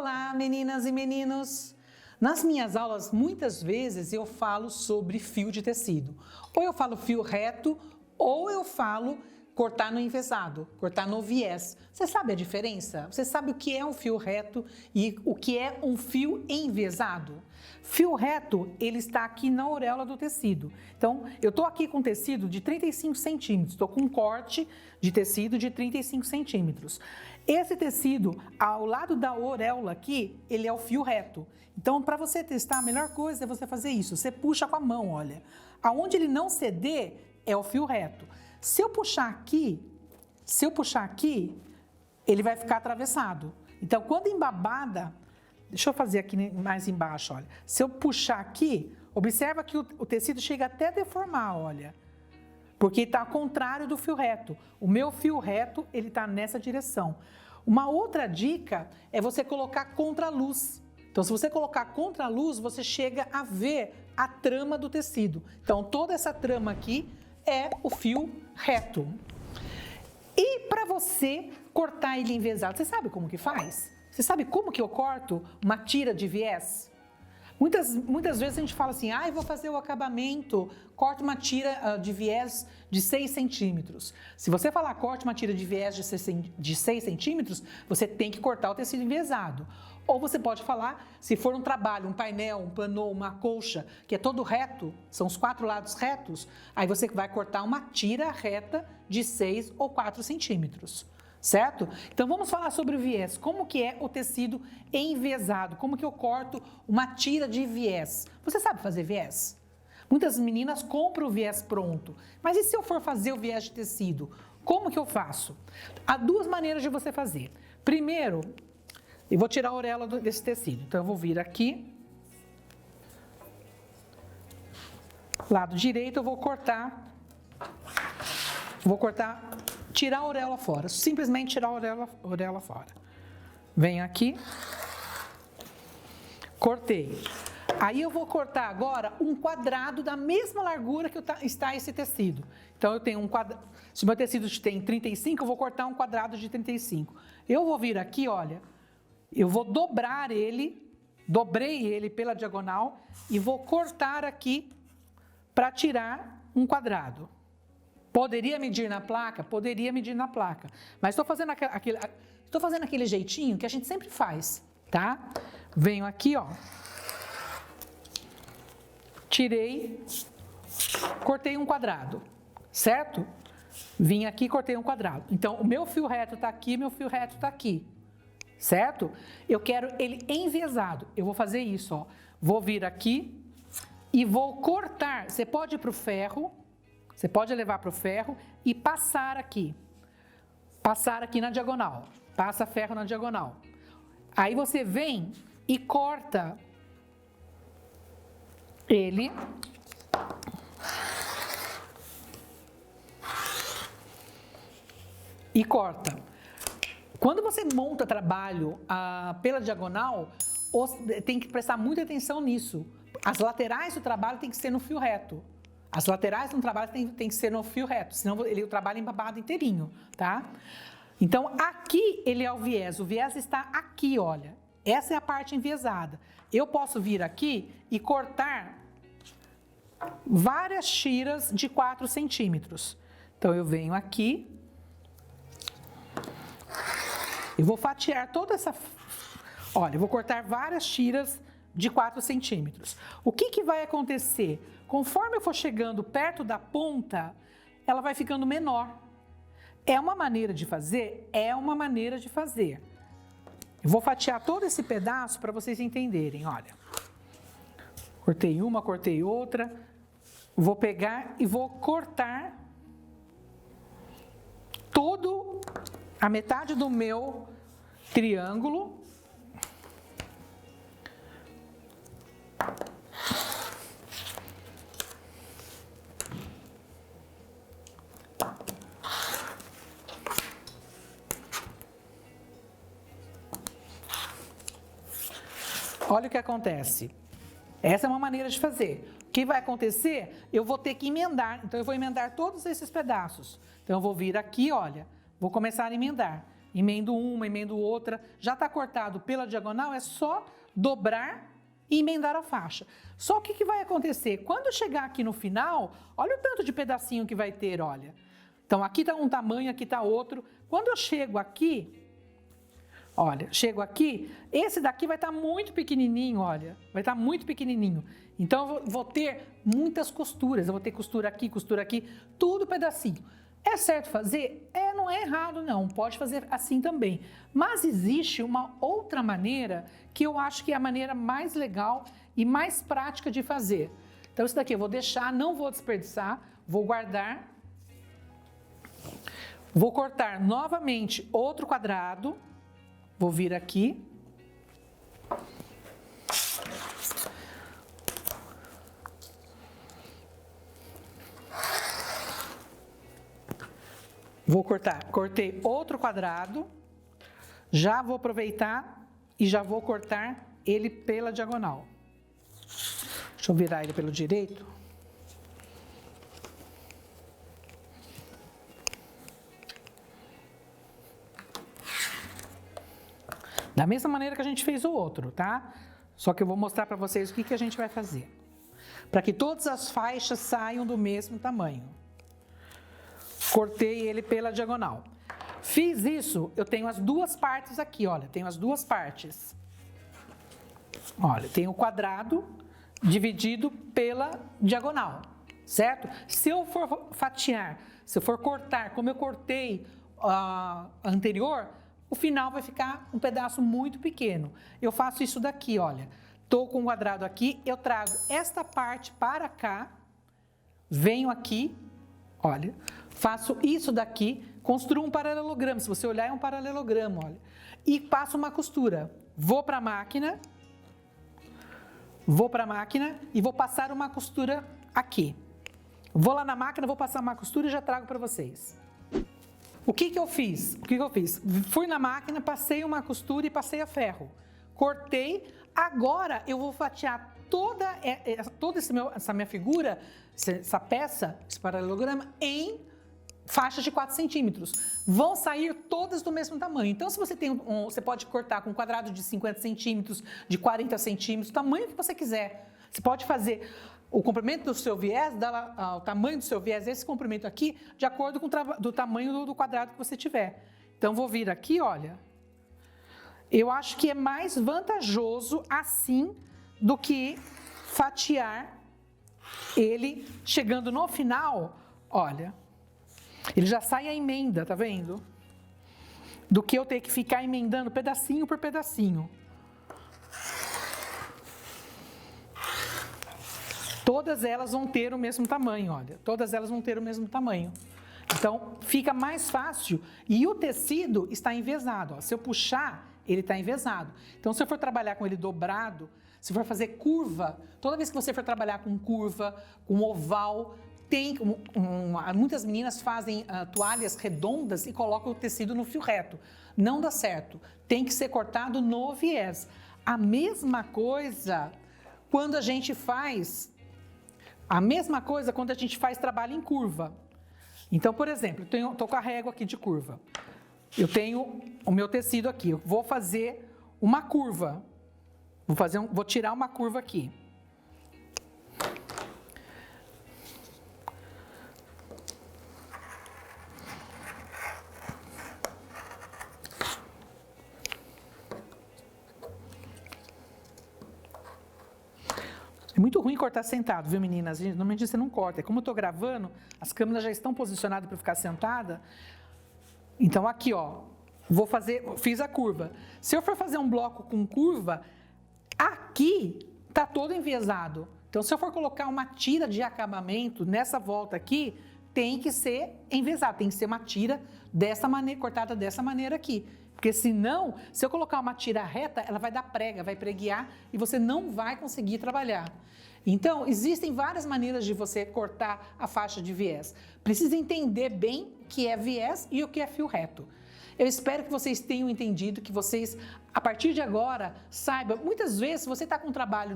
Olá, meninas e meninos! Nas minhas aulas, muitas vezes eu falo sobre fio de tecido. Ou eu falo fio reto, ou eu falo cortar no envesado, cortar no viés. Você sabe a diferença? Você sabe o que é um fio reto e o que é um fio envesado? Fio reto, ele está aqui na auréola do tecido. Então, eu estou aqui com tecido de 35 centímetros, estou com um corte de tecido de 35 centímetros. Esse tecido, ao lado da auréola aqui, ele é o fio reto. Então, para você testar, a melhor coisa é você fazer isso. Você puxa com a mão, olha. Aonde ele não ceder, é o fio reto. Se eu puxar aqui, ele vai ficar atravessado. Então, quando embabada, deixa eu fazer aqui mais embaixo, olha. Se eu puxar aqui, observa que o tecido chega até a deformar, olha. Porque está ao contrário do fio reto. O meu fio reto, ele está nessa direção. Uma outra dica é você colocar contra a luz. Então, se você colocar contra a luz, você chega a ver a trama do tecido. Então, toda essa trama aqui é o fio reto. E para você cortar ele envesado, você sabe como que faz? Você sabe como que eu corto uma tira de viés? Muitas vezes a gente fala assim, vou fazer o acabamento, corta uma tira de viés de 6 centímetros. Se você falar corte uma tira de viés de 6 centímetros, você tem que cortar o tecido envesado. Ou você pode falar, se for um trabalho, um painel, um planô, uma colcha, que é todo reto, são os 4 lados retos, aí você vai cortar uma tira reta de 6 ou 4 centímetros. Certo? Então vamos falar sobre o viés. Como que é o tecido envesado? Como que eu corto uma tira de viés? Você sabe fazer viés? Muitas meninas compram o viés pronto. Mas e se eu for fazer o viés de tecido? Como que eu faço? Há 2 maneiras de você fazer. Primeiro, eu vou tirar a auréola desse tecido. Então eu vou vir aqui. Lado direito eu vou cortar. Tirar a auréola fora, simplesmente tirar a auréola fora. Venho aqui, cortei. Aí eu vou cortar agora um quadrado da mesma largura que está esse tecido. Então eu tenho um quadrado, se o meu tecido tem 35, eu vou cortar um quadrado de 35. Eu vou vir aqui, olha, eu vou dobrar ele, dobrei ele pela diagonal e vou cortar aqui para tirar um quadrado. Poderia medir na placa? Poderia medir na placa. Mas estou fazendo aquele jeitinho que a gente sempre faz, tá? Venho aqui, ó. Tirei, cortei um quadrado, certo? Vim aqui, cortei um quadrado. Então, o meu fio reto está aqui, meu fio reto está aqui, certo? Eu quero ele envesado. Eu vou fazer isso, ó. Vou vir aqui e vou cortar. Você pode ir para o ferro. Você pode levar para o ferro e passar aqui na diagonal, passa ferro na diagonal. Aí você vem e corta ele e corta. Quando você monta trabalho pela diagonal, tem que prestar muita atenção nisso. As laterais do trabalho tem que ser no fio reto. As laterais no trabalho tem que ser no fio reto, senão o trabalho é embabado inteirinho, tá? Então, aqui ele é o viés está aqui, olha. Essa é a parte enviesada. Eu posso vir aqui e cortar várias tiras de 4 centímetros. Então, eu venho aqui, eu vou fatiar toda essa... Olha, eu vou cortar várias tiras de 4 centímetros. O que vai acontecer? Conforme eu for chegando perto da ponta, ela vai ficando menor. É uma maneira de fazer? É uma maneira de fazer. Eu vou fatiar todo esse pedaço para vocês entenderem, olha. Cortei uma, cortei outra. Vou pegar e vou cortar todo a metade do meu triângulo. Olha o que acontece. Essa é uma maneira de fazer. O que vai acontecer? Eu vou ter que emendar. Então, eu vou emendar todos esses pedaços. Então, eu vou vir aqui, olha. Vou começar a emendar. emendo uma, emendo outra. Já está cortado pela diagonal, é só dobrar e emendar a faixa. Só o que vai acontecer? Quando eu chegar aqui no final, olha o tanto de pedacinho que vai ter, olha. Então, aqui está um tamanho, aqui está outro. Quando eu chego aqui, olha, chego aqui, esse daqui vai estar muito pequenininho, olha. Vai estar muito pequenininho. Então, eu vou ter muitas costuras. Eu vou ter costura aqui, tudo pedacinho. É certo fazer? Não é errado não, pode fazer assim também. Mas existe uma outra maneira que eu acho que é a maneira mais legal e mais prática de fazer. Então isso daqui eu vou deixar, não vou desperdiçar, vou guardar. Vou cortar novamente outro quadrado, vou vir aqui. Vou cortar, cortei outro quadrado, já vou aproveitar e já vou cortar ele pela diagonal. Deixa eu virar ele pelo direito. Da mesma maneira que a gente fez o outro, tá? Só que eu vou mostrar para vocês o que a gente vai fazer. Para que todas as faixas saiam do mesmo tamanho. Cortei ele pela diagonal. Fiz isso, eu tenho as duas partes aqui, olha, tenho as duas partes. Olha, tem o quadrado dividido pela diagonal, certo? Se eu for fatiar, se eu for cortar, como eu cortei a anterior, o final vai ficar um pedaço muito pequeno. Eu faço isso daqui, olha. Tô com o quadrado aqui, eu trago esta parte para cá, venho aqui, olha, faço isso daqui, construo um paralelogramo. Se você olhar, é um paralelogramo, olha. E passo uma costura. Vou para a máquina e vou passar uma costura aqui. Vou lá na máquina, vou passar uma costura e já trago para vocês. O que eu fiz? Fui na máquina, passei uma costura e passei a ferro. Cortei. Agora eu vou fatiar toda essa minha figura, essa peça, esse paralelograma, em faixas de 4 centímetros. Vão sair todas do mesmo tamanho. Então, se você tem você pode cortar com um quadrado de 50 centímetros, de 40 centímetros, o tamanho que você quiser. Você pode fazer o comprimento do seu viés, o tamanho do seu viés, esse comprimento aqui, de acordo com o tamanho do quadrado que você tiver. Então, vou vir aqui, olha. Eu acho que é mais vantajoso assim do que fatiar ele chegando no final, olha. Ele já sai a emenda, tá vendo? Do que eu ter que ficar emendando pedacinho por pedacinho. Todas elas vão ter o mesmo tamanho, olha. Todas elas vão ter o mesmo tamanho. Então, fica mais fácil. E o tecido está envesado, ó. Se eu puxar, ele está envesado. Então, se eu for trabalhar com ele dobrado, se for fazer curva, toda vez que você for trabalhar com curva, com oval, muitas meninas fazem toalhas redondas e colocam o tecido no fio reto. Não dá certo. Tem que ser cortado no viés. A mesma coisa quando a gente faz trabalho em curva. Então, por exemplo, estou com a régua aqui de curva. Eu tenho o meu tecido aqui. Eu vou fazer uma curva. Vou tirar uma curva aqui. É muito ruim cortar sentado, viu, meninas? Normalmente você não corta. Como eu estou gravando, as câmeras já estão posicionadas para ficar sentada. Então, aqui, ó, fiz a curva. Se eu for fazer um bloco com curva, aqui tá todo enviesado. Então, se eu for colocar uma tira de acabamento nessa volta aqui, tem que ser enviesado, tem que ser uma tira dessa maneira, cortada dessa maneira aqui. Porque senão, se eu colocar uma tira reta, ela vai dar prega, vai preguiar e você não vai conseguir trabalhar. Então, existem várias maneiras de você cortar a faixa de viés. Precisa entender bem o que é viés e o que é fio reto. Eu espero que vocês tenham entendido, que vocês, a partir de agora, saibam. Muitas vezes, se você está com um trabalho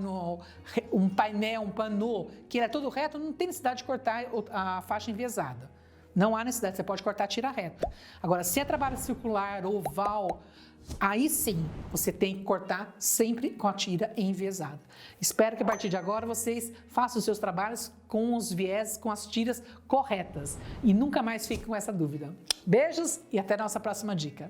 um painel, um pano, que ele é todo reto, não tem necessidade de cortar a faixa enviesada. Não há necessidade, você pode cortar a tira reta. Agora, se é trabalho circular, oval, aí sim, você tem que cortar sempre com a tira enviesada. Espero que a partir de agora vocês façam os seus trabalhos com os viés, com as tiras corretas. E nunca mais fiquem com essa dúvida. Beijos e até a nossa próxima dica.